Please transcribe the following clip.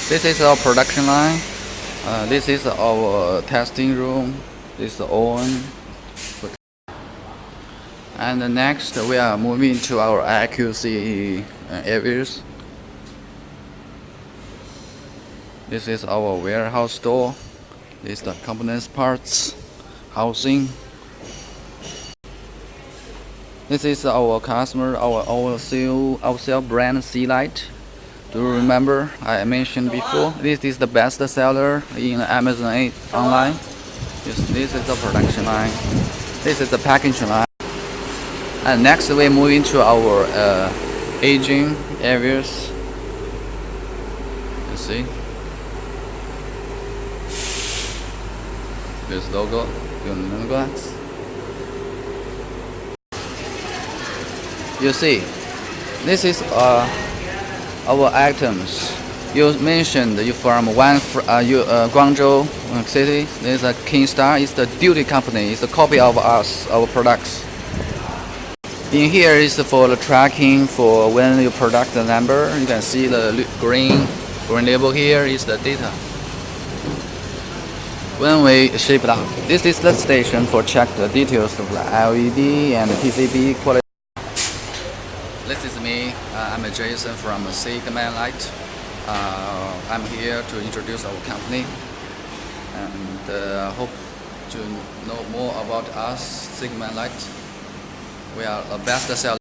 This is our production line. This is our testing room. This is the oven. And next we are moving to our accuracy areas. This is our warehouse store. This is the components, parts, housing. This is our customer, our sale brand Headlight. Do you remember I mentioned before? This is the best seller in Amazon online. This is the production line. This is the packaging line. And next we move into our aging areas. You see this logo. You see, this is our items. You mentioned you from Guangzhou city. There's a Kingstar. It's the duty company. It's a copy of us, our products. In here is for the tracking for when you product the number. You can see the green label here is the data. When we ship it out, this is the station for check the details of the LED and the PCB quality. This is me. I'm Jason from Sigman Light. I'm here to introduce our company and hope to know more about us, Sigman Light. We are a best seller.